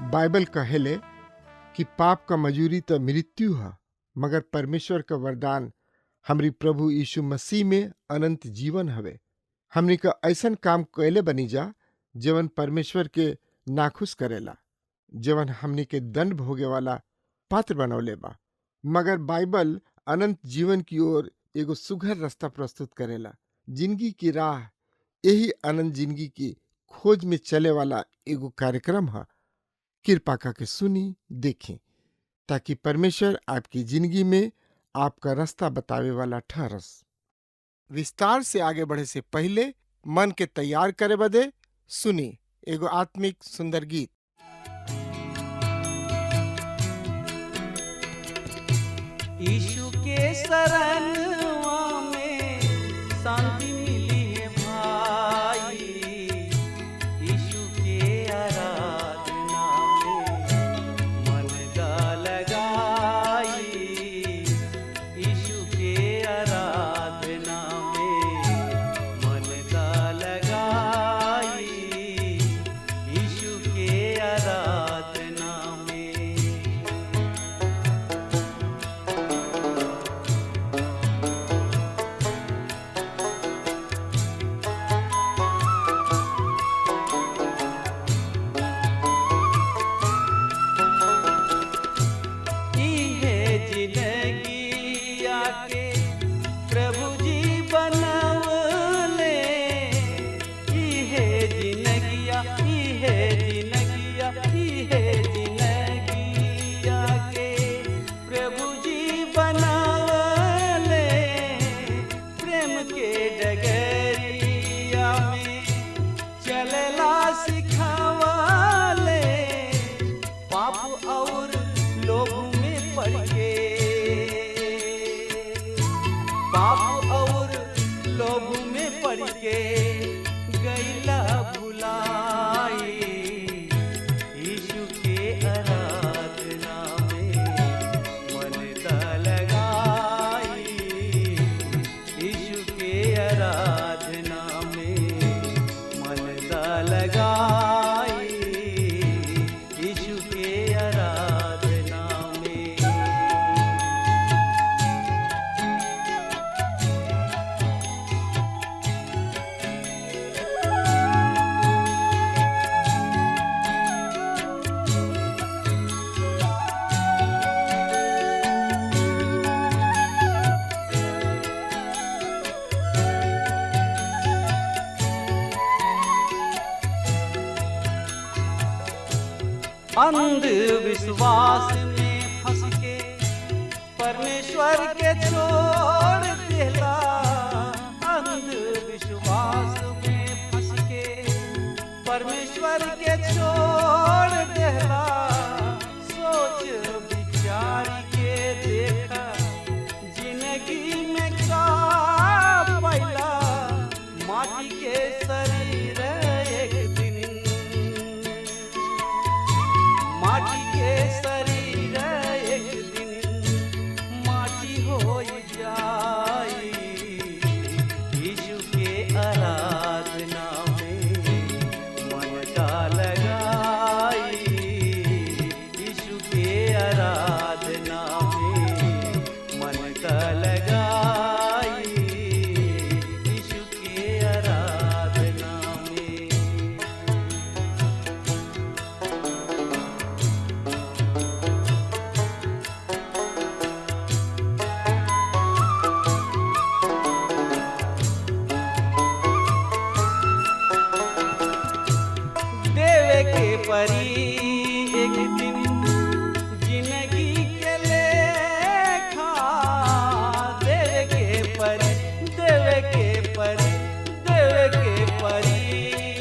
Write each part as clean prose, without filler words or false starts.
Bible कहेले कि पाप का मजूरी तो मृत्यु है, मगर परमेश्वर का वरदान हमरी प्रभु यीशु मसीह में अनंत जीवन हवे। हमनी का ऐसन काम कैले बनी जा जवन परमेश्वर के नाखुश करेला, जवन हमनी के दंड भोगे वाला पात्र बनौले बा। मगर बाइबल अनंत जीवन की ओर एगो सुघर रास्ता प्रस्तुत करेला। जिंदगी की राह यही अनंत जिंदगी की खोज में चले वाला एगो कार्यक्रम है। कृपा करके सुनी देखें ताकि परमेश्वर आपकी जिंदगी में आपका रास्ता बतावे वाला ठहरस। विस्तार से आगे बढ़े से पहले मन के तैयार करे बदे सुनी एगो आत्मिक सुंदर गीत। यीशु के शरणवा में शांति मिली है भाई, यीशु के आराधना में मन दा लगाई, यीशु के आराधना में मन दा लगाई, यीशु के आराधना में। अंधविश्वास में फंस के परमेश्वर के छोड़ देला, अंधविश्वास में फंस के परमेश्वर के छोड़ देला। सोच विचार के देखा जिंदगी में का पैला, माटी के शरीर एक दिन माटी के शरीर एक दिन माटी हो जाई, यीशु के आराधना में मन का लगाई, यीशु के आराधना में मन का लगाई, यीशु के आराधना में। परी एक दिन जिंदगी के लेखा देवे के परी, देवे के परी, देवे के परी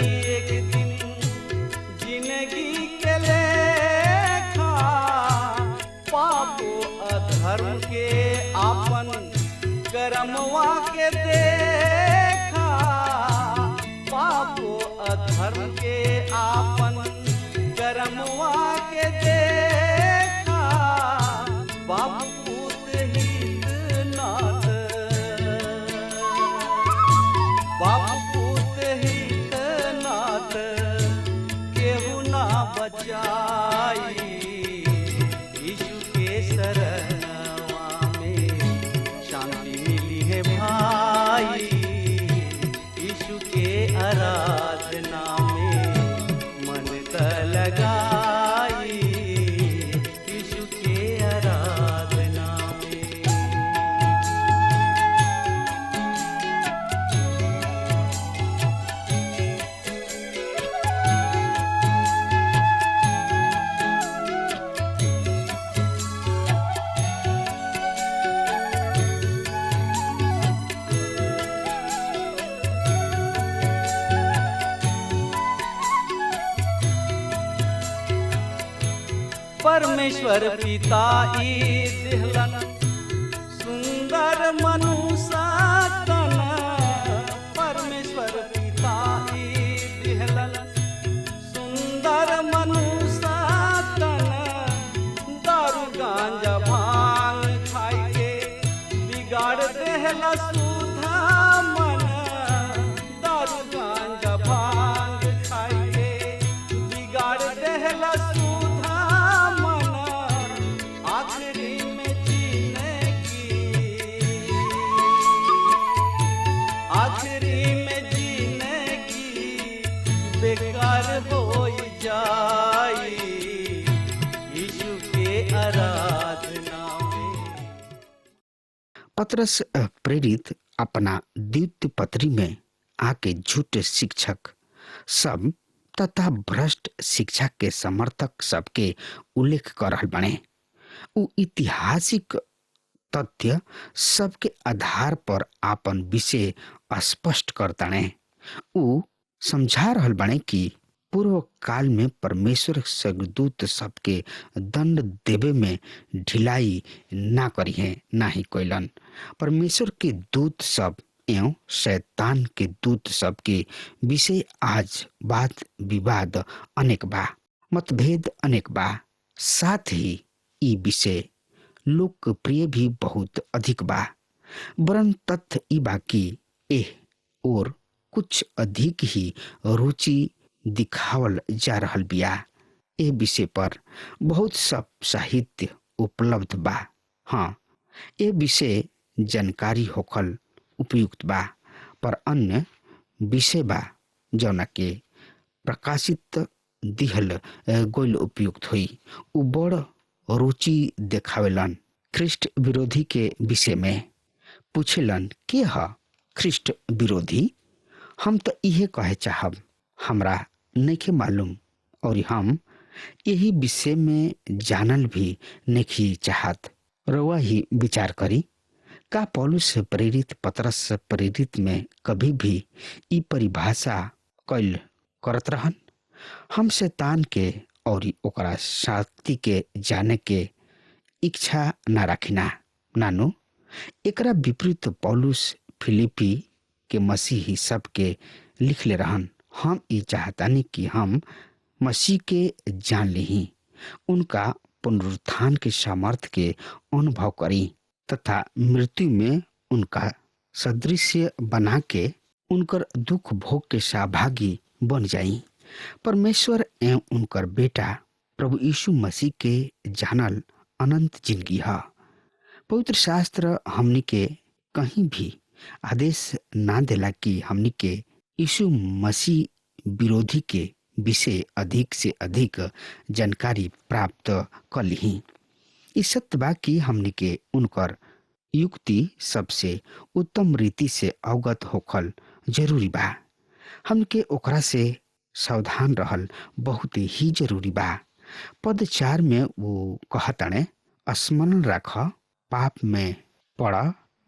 धर्म के आपन करमवा के देखा, बाप पूत हित नाथ, बाप पूत हित नाथ, केहू ना बचाई, यीशु के शरणवा में शांति मिली है भाई, यीशु के आराधना में मन त लगाई, यीशु के आराधना में। परमेश्वर पिता ई दिहलन सुंदर मनुष्य तन, परमेश्वर पिता ई दिहलन सुंदर मनुष्य तन, दारू गांजा भांग खाई के बिगाड़ देहला सुधा मन, दारू गांजा भांग खाई के बिगाड़ देहला सुधा मन, आखिरी में जीने की, आखिरी में जीने की बेकार हो जाई, यीशु के आराधना में। पतरस प्रेरित अपना द्वितीय पत्री में आके झूठे शिक्षक सब तथा भ्रष्ट शिक्षा के समर्थक सबके उल्लेख कर रहल बने। उ ऐतिहासिक तथ्य सबके आधार पर आपन विषय स्पष्ट करताने। उ समझा रहल बने कि पूर्व काल में परमेश्वर स्वर्गदूत सबके दंड देवे में ढिलाई ना करी है, ना ही कोइलन। परमेश्वर के दूत सब एवं शैतान के दूत सब के विषय आज वाद विवाद अनेक बा, मतभेद अनेक बा, साथ ही ई विषय लोकप्रिय भी बहुत अधिक बा। वरन तथ्य ई बा कि एह और कुछ अधिक ही रुचि दिखावल जा रहल बिया। ए विषय पर बहुत सब साहित्य उपलब्ध बा। हाँ, ए विषय जानकारी होखल उपयुक्त बा, पर अन्य विषय बा जौना के प्रकाशित दिहल गोल उपयुक्त हुई। उ बड़ रुचि देखावेलन ख्रिस्ट विरोधी के विषय में। पूछेलन के ह ख्रिस्ट विरोधी? हम तो इहे कहे चाहब, हमरा नइखे मालूम और हम यही विषय में जानल भी नहीं चाहत। रउआ ही विचार करी, का पौलुस प्रेरित पतरस प्रेरित में कभी भी ई परिभाषा कैल करत रहन? हम शैतान के और ओकरा शक्ति के जाने के इच्छा न रखिना नानु। एकरा विपरीत पौलुस फिलिपी के मसीही सबके लिखले रहन, हम ई चाहतानी कि हम मसीह के जान ली, उनका पुनरुत्थान के सामर्थ्य के अनुभव करी तथा मृत्यु में उनका सदृश्य बना के उनकर दुख भोग के सहभागी बन जाई। परमेश्वर एवं उनकर बेटा प्रभु यीशु मसीह के जानल अनंत जिंदगी है। पवित्र शास्त्र हमनी के कहीं भी आदेश ना देला कि हमनी के यीशु मसीह विरोधी के विषय अधिक से अधिक जानकारी प्राप्त कर ली। इस सत्य बा कि हमनी के उनकर युक्ति सबसे उत्तम रीति से अवगत होखल जरूरी बा। हमके ओकरा से सावधान रहल बहुत ही जरूरी बा। पद 4 में वो कहताने, स्मरण रख पाप में पड़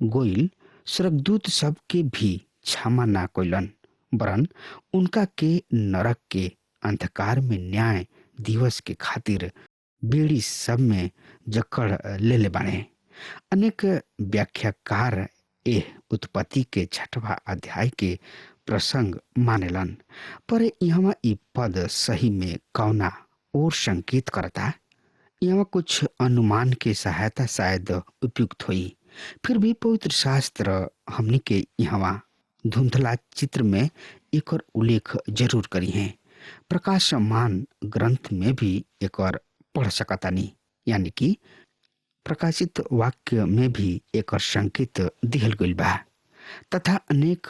गोइल स्वर्गदूत सब के भी क्षमा ना कोइलन, वरन उनका के नरक के अंधकार में न्याय दिवस के खातिर बेड़ी सब में जकड़ ले बाणे। अनेक व्याख्याकार एह उत्पत्ति के 6वां अध्याय के प्रसंग मानेलन। पर यहाँ ई पद सही में कौना और संकेत करता। यहाँ कुछ अनुमान के सहायता शायद उपयुक्त हुई। फिर भी पवित्र शास्त्र हमनी के यहाँ धुंधला चित्र में एक और उल्लेख जरूर करी है। प्रकाशमान ग्रंथ में भी एक और पढ़ सकता नहीं, यानी कि प्रकाशित वाक्य में भी एक और संकेत दिहल गइल बा, तथा अनेक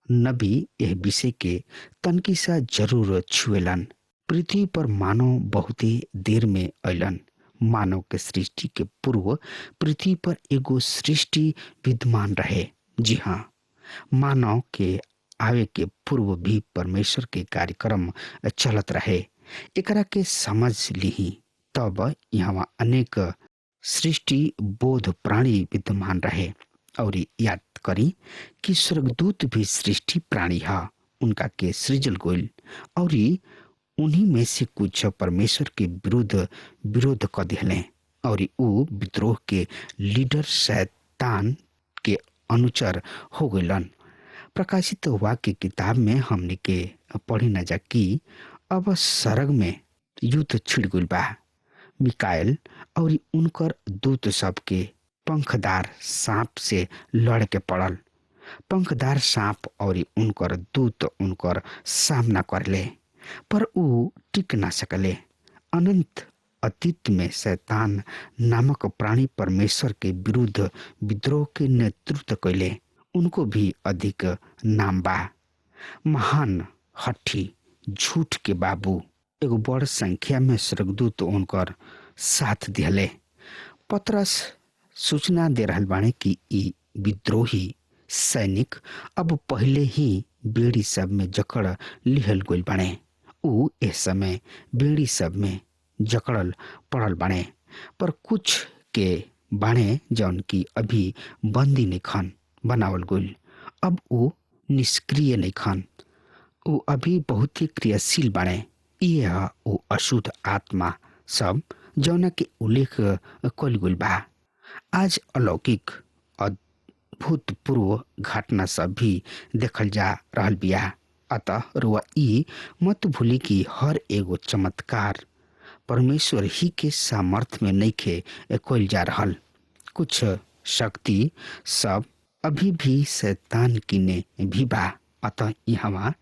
नबी यह विषय के तनकी सा जरूर छुएलन। पृथ्वी पर मानव बहुत ही देर में अलन। मानव के सृष्टि के पूर्व पृथ्वी पर एगो सृष्टि विद्यमान रहे। जी हाँ, मानव के आवे के पूर्व भी परमेश्वर के कार्यक्रम चलत रहे। एकरा के समझ ली तब यहाँ अनेक सृष्टि बोध प्राणी विद्यमान रहे। और याद करी कि स्वर्गदूत भी सृष्टि प्राणी है, उनका के सृजल गोल और उन्हीं में से कुछ परमेश्वर के विरोध कर दिले और वो विद्रोह के लीडर शैतान के अनुचर हो गइलन। प्रकाशित वाक्य किताब में हमने के पढ़ी न जा कि अब सरग में युद्ध छिड़ गइल बा। मिकाएल और उनकर दूत सब के पंखदार सांप से लड़ के पड़ल। पंखदार सांप और उनकर दूत उनकर सामना करले, पर ऊ टिक ना सकले। अनंत अतीत में शैतान नामक प्राणी परमेश्वर के विरुद्ध विद्रोह के नेतृत्व कैले। उनको भी अधिक नाम बा। महान हठी झूठ के बाबू एगो बड़ संख्या में स्वर्गदूत उनकर साथ दिहले। पतरस सूचना दे रहल बाणे कि ई विद्रोही सैनिक अब पहले ही बेड़ी सब में जकड़ लिहल गइल बाणे। ऊ इस समय बेड़ी सब में जकड़ल पड़ल बाणे, पर कुछ के बाणे जौन की अभी बंदी नहीं खन बनावल गइल। अब ऊ निष्क्रिय नहीं खन, ऊ अभी बहुत ही क्रियाशील बाणे। यह ऊ अशुद्ध आत्मा सब जौना के उल्लेख कल गइल बा। आज अलौकिक अभूतपूर्व घटना सब भी देखल जा रहल बिया। अतः रुआ ई मत भूली कि हर एगो चमत्कार परमेश्वर ही के सामर्थ्य में नइखे कइल जा रहल। कुछ शक्ति सब अभी भी शैतान किने भी बा। अतः यहाँ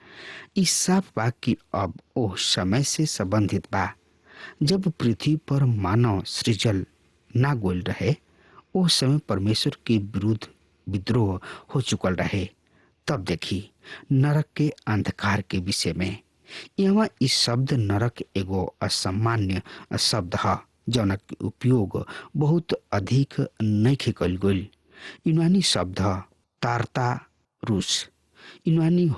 इस साफ बा कि अब ओ समय से संबंधित बा जब पृथ्वी पर मानव सृजल ना गोल रहे। ओ समय परमेश्वर के विरुद्ध विद्रोह हो चुकल रहे। तब देखी नरक के अंधकार के विषय में। यहाँ इस शब्द नरक एगो असामान्य शब्द है जौन के उपयोग बहुत अधिक नइखे कइल गइल। यूनानी शब्द तारतारुस। यूनानी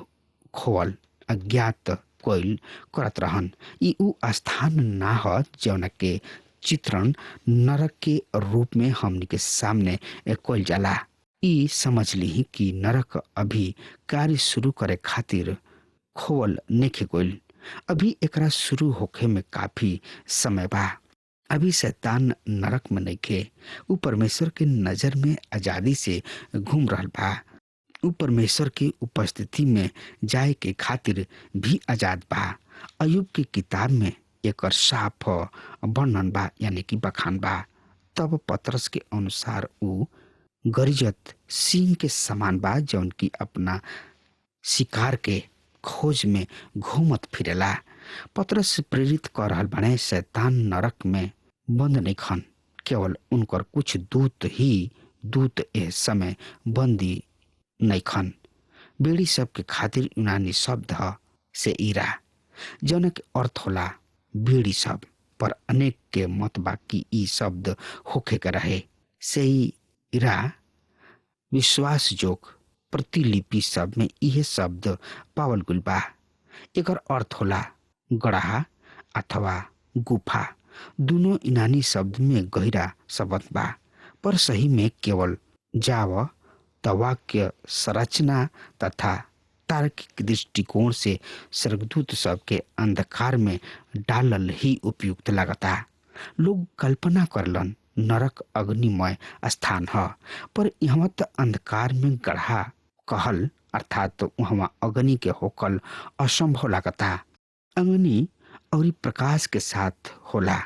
खोवल अज्ञात कोइल करत रहन। ई ऊ स्थान ना ह जौन के चित्रण नरक के रूप में हमनी के सामने कोइल जाला। ई समझ ली कि नरक अभी कार्य शुरू करे खातिर खोवल नइखे कोइल। अभी एकरा शुरू होखे में काफी समय बा। अभी शैतान नरक में नइखे। ऊ परमेश्वर के नजर में आजादी से घूम रहल बा। ऊ परमेश्वर की उपस्थिति में जाए के खातिर भी आजाद बा। अयुब की किताब में एक साफ वर्णन बा, यानी कि बखान बा। तब पतरस के अनुसार ऊ गरिजत सिंह के समान बा जौन की अपना शिकार के खोज में घूमत फिरेला। पतरस प्रेरित कर रहल बने शैतान नरक में बंद नहीं खन, केवल उनकर कुछ दूत एह समय बंदी नहीं खन। बेड़ी सब के खातिर यूनानी शब्द से इरा जौन के अर्थ होला बेड़ी सब, पर अनेक के मत बा कि ई शब्द होखे के रहे से इरा विश्वास जोग प्रतिलिपि सब में यह शब्द पावल गुल बा। एकर अर्थ होला गढ़ा अथवा गुफा। दोनों यूनानी शब्द में गहरा संबंध बा, पर सही में केवल जाव वाक्य संरचना तथा तार्किक दृष्टिकोण से स्वर्गदूत सब के अंधकार में डालल ही उपयुक्त लगता। लोग कल्पना करलन नरक अग्निमय स्थान है, पर यहाँ तो अंधकार में गढ़ा कहल अर्थात वहाँ अग्नि के होकल असंभव लागता। अग्नि और प्रकाश के साथ होला।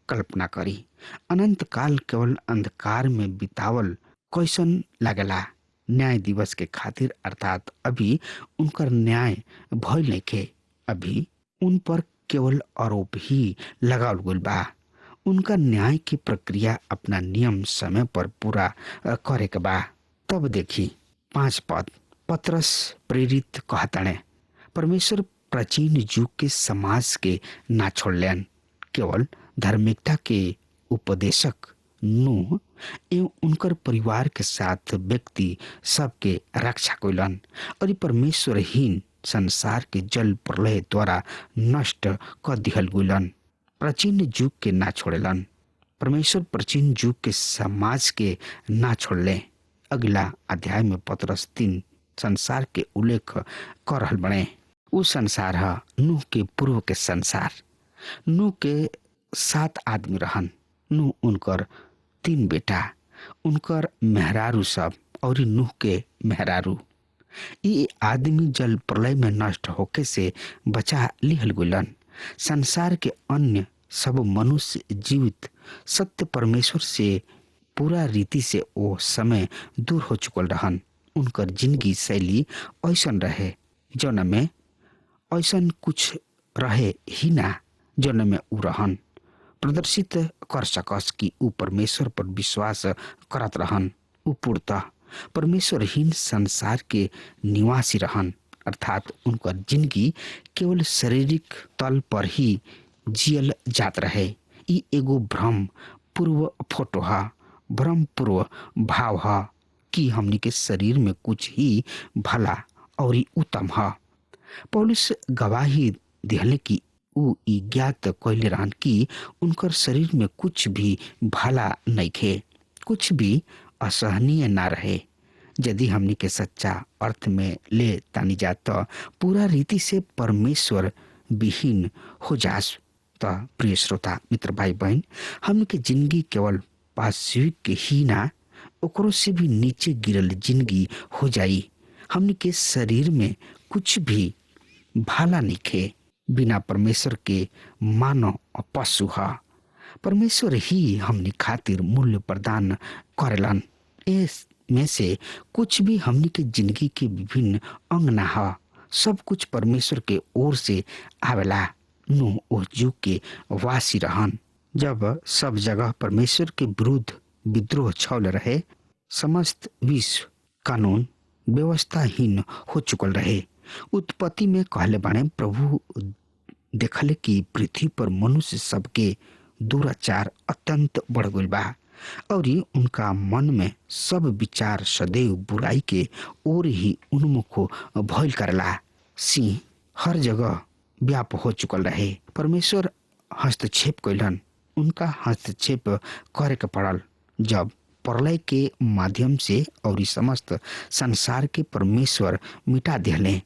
कल्पना करी अनंत काल केवल अंधकार में बितावल कैसन लागला। न्याय दिवस के खातिर अर्थात अभी उनकर न्याय भइल नइखे। अभी उन पर केवल आरोप ही लगावल गइल बा। उनका न्याय की प्रक्रिया अपना नियम समय पर पूरा करे के बा। तब देखी 5 पद पतरस प्रेरित कहताणे, परमेश्वर प्राचीन युग के समाज के ना छोड़लन, केवल धार्मिकता के उपदेशक नूह एवं उनकर परिवार के साथ व्यक्ति सबके रक्षा कइलन और परमेश्वरहीन संसार के जल प्रलय द्वारा नष्ट कर दिहल गइलन। प्राचीन युग के ना छोड़लन। परमेश्वर प्राचीन युग के समाज के ना छोड़ले। अगला अध्याय में पतरस 3 संसार के उल्लेख कर रहल बने। उ संसार है नूह के पूर्व के संसार। नूह के 7 आदमी रहन। नूह उनकर 3 बेटा, उनकर मेहरारू सब और नूह के मेहरारू। ये आदमी जल प्रलय में नष्ट होके से बचा लिहल गइलन। संसार के अन्य सब मनुष्य जीवित सत्य परमेश्वर से पूरा रीति से ओ समय दूर हो चुकल रहन। उनकर जिंदगी शैली ऐसन रहे जौन में ऐसन कुछ रहे ही ना जौन में उ रहन प्रदर्शित कर सकस कि उ परमेश्वर पर विश्वास करत रहन। उ पूर्णतः परमेश्वरहीन संसार के निवासी रहन, अर्थात उनकर जिंदगी केवल शारीरिक तल पर ही जियल जात रहे। ई एगो भ्रम पूर्व फोटो है, भ्रम पूर्व भाव है कि हमनी के शरीर में कुछ ही भला और उत्तम है। पौलुस गवाही दिहले कि उ ई ज्ञात कइले रहन कि उनकर शरीर में कुछ भी भला नइखे, कुछ भी असहनीय ना रहे। यदि हमनी के सच्चा अर्थ में ले तानी जा तो पूरा रीति से परमेश्वर विहीन हो जास। तो प्रिय श्रोता मित्र भाई बहन, हमनी के जिंदगी केवल पाश्विक के ही ना ओकरो से भी नीचे गिरल जिंदगी हो जाई। हमनी के शरीर में कुछ भी भाला नइखे। बिना परमेश्वर के मानव पशु है। परमेश्वर ही हमनी खातिर मूल्य प्रदान करेलन। इस में से कुछ भी हमनी के जिंदगी के विभिन्न अंग ना है। सब कुछ परमेश्वर के ओर से आवेला। नूह उस युग के वासी रहन जब सब जगह परमेश्वर के विरुद्ध विद्रोह छल रहे। समस्त विश्व कानून व्यवस्थाहीन हो चुकल रहे। उत्पत्ति में कहले बाणे, प्रभु देखले कि पृथ्वी पर मनुष्य सबके दुराचार अत्यंत बढ़ गइल बा और उनका मन में सब विचार सदैव बुराई के ओर ही उन्मुख भइल करला। सिंह हर जगह व्याप हो चुकल रहे। परमेश्वर हस्तक्षेप कैलन। उनका हस्तक्षेप करे के पड़ल जब प्रलय के माध्यम से और समस्त संसार के परमेश्वर मिटा दिहले।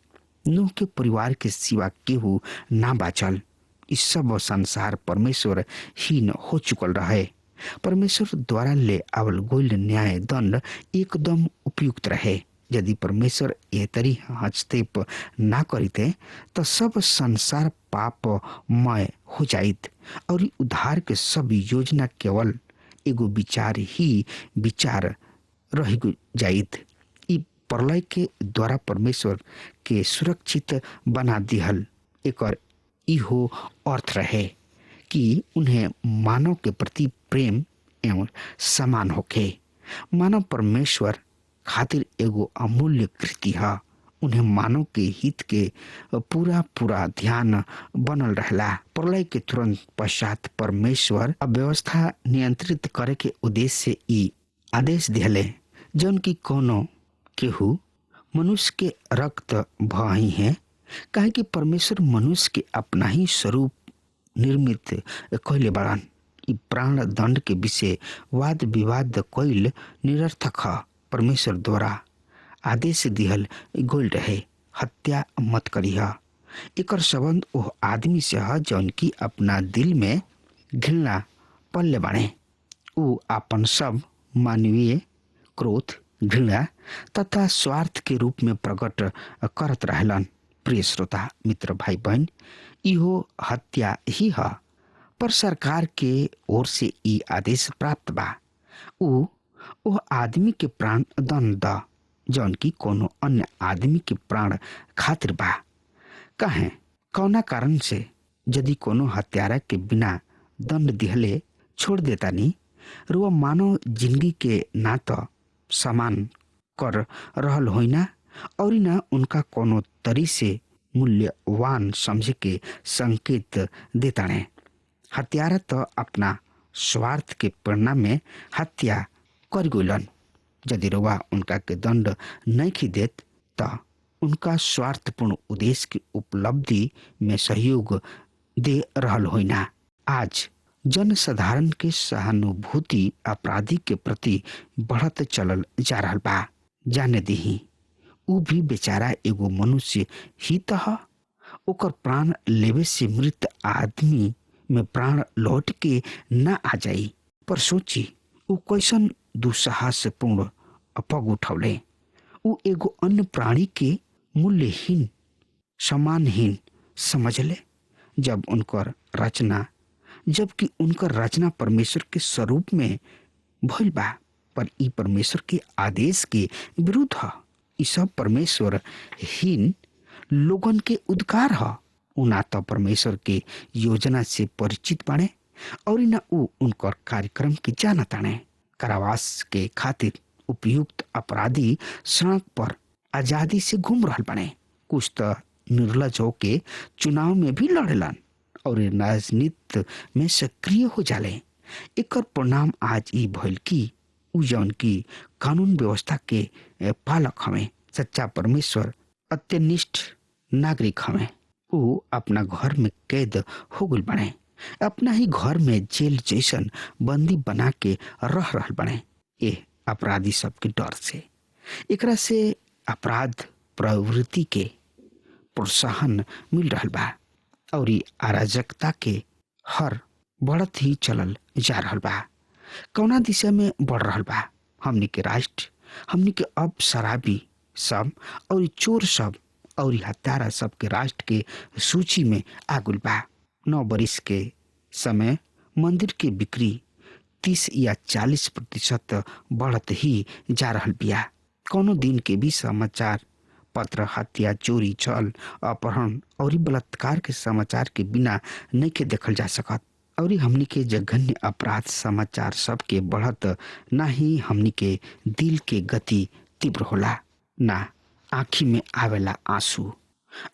नूह के परिवार के सिवा केहू ना बाचल। इस सब संसार परमेश्वर हीन हो चुकल रहे। परमेश्वर द्वारा ले आवल गइल न्याय दंड एकदम उपयुक्त रहे। यदि परमेश्वर ए तरी हस्तक्षेप ना करिते तो सब संसार पापमय हो जाइत और उद्धार के सब योजना केवल एगो विचार ही विचार रह जाइत। ई प्रलय के द्वारा परमेश्वर के सुरक्षित बना दिहल एकर इहो अर्थ रहे कि उन्हें मानव के प्रति प्रेम एवं समान होखे। मानव परमेश्वर खातिर एगो अमूल्य कृति है। उन्हें मानव के हित के पूरा ध्यान बनल रहला। प्रलय के तुरंत पश्चात परमेश्वर व्यवस्था नियंत्रित करे के उद्देश्य से ई आदेश दिहले जौन की कोनो केहू मनुष्य के रक्त भही है, काहे कि परमेश्वर मनुष्य के अपना ही स्वरूप निर्मित कइले बाड़न। ई प्राण दंड के विषय वाद विवाद कइल निरर्थक है। परमेश्वर द्वारा आदेश दिहल गइल रहे, हत्या मत करिह। एकर संबंध वो आदमी से है जौन की अपना दिल में घृणा पल्ले बाणे। उ अपन सब मानवीय क्रोध घृणा तथा स्वार्थ के रूप में प्रकट करत रहलन। प्रिय श्रोता मित्र भाई बहन, इहो हत्या ही है, पर सरकार के ओर से ई आदेश प्राप्त बा वो आदमी के प्राण दंड द जौन की कोनो अन्य आदमी के प्राण खातिर बा। कहे कौना कारण से यदि कोनो हत्यारा के बिना दंड दिहले छोड़ देता नी, रुआ मानव जिंदगी के ना तो समान कर रहल होइना और ना उनका कोनो तरी से मूल्यवान समझे के संकेत देता ने। हत्यारा तो अपना स्वार्थ के परिणाम में हत्या कर गइलन। यदि रुआ उनका के दंड नहीं खी देत तो उनका स्वार्थपूर्ण उद्देश्य की उपलब्धि में सहयोग दे रहल होइना। आज जनसाधारण के सहानुभूति अपराधी के प्रति बढ़त चलल जा रहल बा। जाने दही उ भी बेचारा एगो मनुष्य ही तो है। ओकर प्राण लेवे से मृत आदमी में प्राण लौट के न आ जाई। पर सोची उ कैसन दुस्साहसपूर्ण पग उठौले। उ एगो अन्य प्राणी के मूल्यहीन सम्मानहीन समझले, जबकि उनकर रचना परमेश्वर के स्वरूप में भइल बा। पर ई परमेश्वर के आदेश के विरुद्ध है। ई सब परमेश्वर हीन लोगन के उद्गार है। उ ना तो परमेश्वर के योजना से परिचित बने और न उ उनकर कार्यक्रम के जानत आने। कारावास के खातिर उपयुक्त अपराधी सड़क पर आजादी से घूम रहल बने। कुछ तो निर्लज होके चुनाव में भी लड़ेलन और राजनीति में सक्रिय हो जाले। एकर परिणाम आज ई भइल कि उ जौन की कानून व्यवस्था के पालक हमें, सच्चा परमेश्वर अत्यनिष्ठ नागरिक हमें, उ अपना घर में कैद हो गइल बने। अपना ही घर में जेल जैसन बंदी बना के रह रहल बने। ये अपराधी सबके डर से, एकरा से अपराध प्रवृत्ति के प्रोत्साहन मिल रहल बा और अराजकता के हर बढ़त ही चलल जा रहल बा। कौना दिशा में बढ़ रहल बा? हमनी के राष्ट्र, हमनी के अब शराबी सब और चोर सब और हत्यारा सब के राष्ट्र के सूची में आगुल बा। 9 बरिस के समय मंदिर के बिक्री 30 या 40% बढ़त ही जा रहल बिया। कोनो दिन के भी समाचार पत्र हत्या, चोरी, छल, अपहरण और बलात्कार के समाचार के बिना नहीं के देखल जा सकत। और हमनी के जघन्य अपराध समाचार सब के बढ़त ना ही हमनी के दिल के गति तीव्र होला, ना आँखी में आवेला आंसू,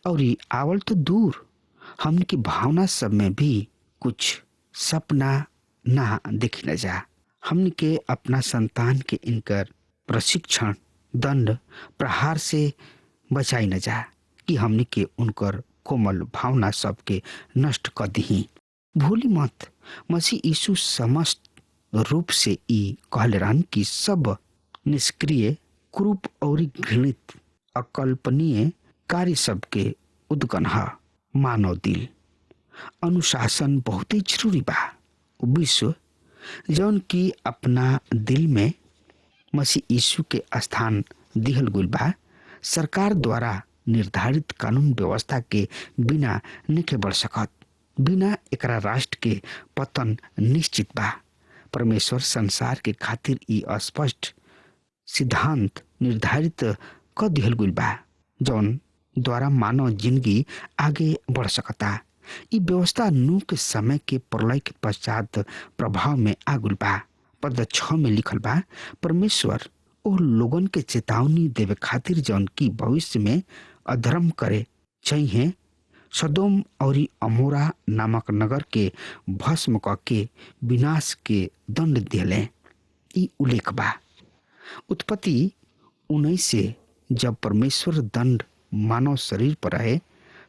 और आवल तो दूर हमनी के भावना सब में भी कुछ सपना ना देखी न जा। हमनी के अपना संतान के इनकर प्रशिक्षण, दंड, प्रहार से बचाई न जा कि हमनी के उनकर कोमल भावना सबके नष्ट कर दी। भूली मत, मसीह यीशु समस्त रूप से ई कहले रहन कि सब निष्क्रिय, क्रूप और घृणित अकल्पनीय कार्य सबके उद्गन है। मानव दिल अनुशासन बहुत ही जरूरी बा। विश्व जौन की अपना दिल में मसीह यीशु के स्थान दिहल गुल बा, सरकार द्वारा निर्धारित कानून व्यवस्था के बिना नहीं बढ़ सकत। बिना एकरा राष्ट्र के पतन निश्चित बा। परमेश्वर संसार के खातिर ई स्पष्ट सिद्धांत निर्धारित कर दिहल गुल बा, जौन द्वारा मानव जिंदगी आगे बढ़ सकता। ई व्यवस्था नूह के समय के प्रलय के पश्चात प्रभाव में आगुल बा। पद 6 में लिखल बा, परमेश्वर ओ लोगन के चेतावनी देवे खातिर जौन की भविष्य में अधर्म करे चाहिए सदोम और अमोरा नामक नगर के भस्म के विनाश के दंड दिले। ई उल्लेख बा उत्पत्ति 19 से, जब परमेश्वर दंड मानव शरीर पर रहे।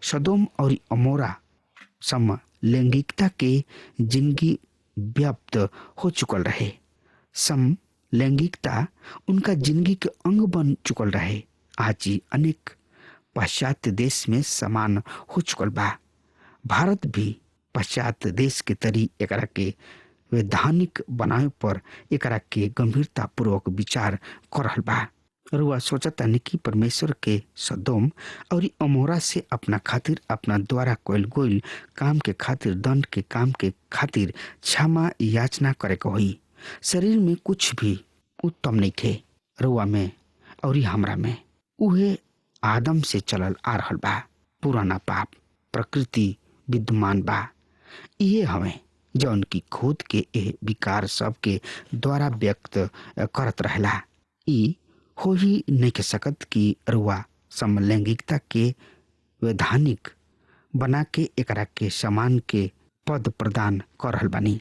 सदोम और अमोरा सम लैंगिकता के जिंदगी व्याप्त हो चुकल रहे। सम लैंगिकता उनका जिंदगी के अंग बन चुकल रहे। आज ही अनेक पाश्चात्य देश में समान हो चुकल बा। भारत भी पाश्चात्य देश के तरी एकरा के वैधानिक बनावे पर एकरा के गंभीरता पूर्वक विचार कर रहल बा। रुआ सोचता नहीं कि परमेश्वर के सदोम और अमोरा से अपना खातिर अपना द्वारा कोयल गोइल काम के खातिर दंड के काम के खातिर क्षमा याचना करे को होई। शरीर में कुछ भी उत्तम नहीं थे रुआ में और हमरा में। उहे आदम से चलल आ रहल बा। पुराना पाप प्रकृति विद्यमान बा। ये हमें जौन की खुद के ए विकार सब के द्वारा व्यक्त करत रहला। ई हो ही नहीं कह सकत कि रुआ समलैंगिकता के वैधानिक बना के एकरा के समान के पद प्रदान कर रहल बानी।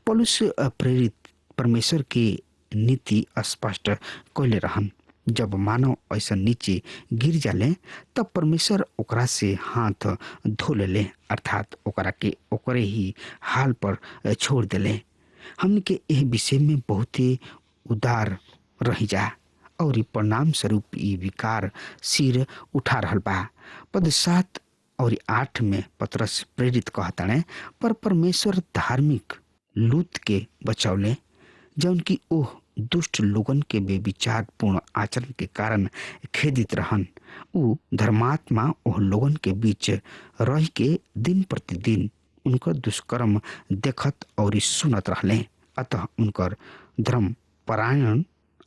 पौलुस प्रेरित परमेश्वर के नीति स्पष्ट कइले रहन। जब मानव ऐसा नीचे गिर जाले तब परमेश्वर ओकरा से हाथ धो लेले, अर्थात ओकरा के ओकरे ही हाल पर छोड़ देले। हमने के यह विषय में बहुत ही उदार रही जा और परिणाम स्वरूप ये विकार सिर उठा रहल बा। पद 7 और 8 में पतरस प्रेरित कहताने, पर परमेश्वर धार्मिक लूत के बचौले जौन की ओह दुष्ट लोगन के बेविचार पूर्ण आचरण के कारण खेदित रहन। उ धर्मात्मा ओह लोगन के बीच रह के दिन प्रतिदिन उनकर दुष्कर्म देखत और सुनत रहले। अतः उनकर धर्म परायण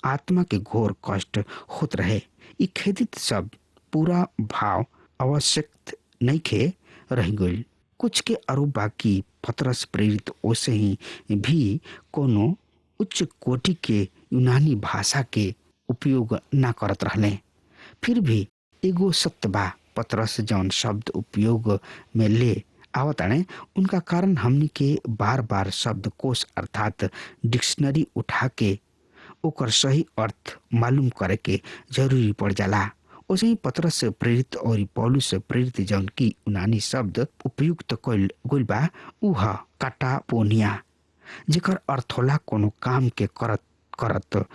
आत्मा के घोर कष्ट होत रहे। ई खेदित सब पूरा भाव आवश्यक नहीं खे रह गई। कुछ के आरोप बाकी पतरस प्रेरित ओसे ही भी कोनो उच्च कोटि के यूनानी भाषा के उपयोग ना करत रहले। फिर भी एगो सत्य बा, पतरस जौन शब्द उपयोग में ले आवताने उनका कारण हमनी के बार बार शब्दकोश अर्थात डिक्शनरी उठा के ओकर सही अर्थ मालूम करे के जरूरी पड़ जाला। उसे ही पतरस प्रेरित और पौलुस प्रेरित जौन की यूनानी शब्द उपयुक्त कइल गइल बा उह काटापोनिया, जेकर अर्थ होला कोनो काम के करत करत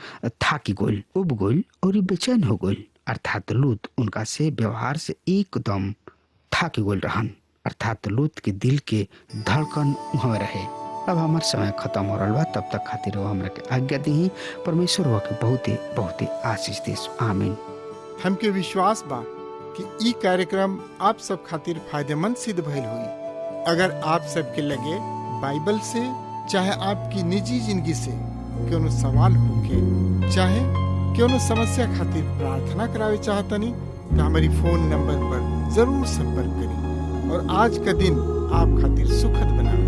थाकी गइल, उब गइल और बेचैन हो गइल। अर्थात लूत उनका से व्यवहार से एकदम थाकी गइल रहन, अर्थात लूत के दिल के धड़कन हुए रहे। अब हमार समय खत्म हो रहा बा, तब तक खातिर हमरा के आज्ञा दी। परमेश्वर हुआ के बहुत ही आशीष देस। आमीन। हमके विश्वास बा कि ई कार्यक्रम आप सब खातिर फायदेमंद सिद्ध भइल हुई। अगर आप सबके लगे बाइबल से चाहे आपकी निजी जिंदगी से कोनो सवाल होके चाहे कोनो समस्या खातिर प्रार्थना करावे चाहतनी तो हमारी फोन नंबर पर जरूर संपर्क करें और आज का दिन आप खातिर सुखद बनावे।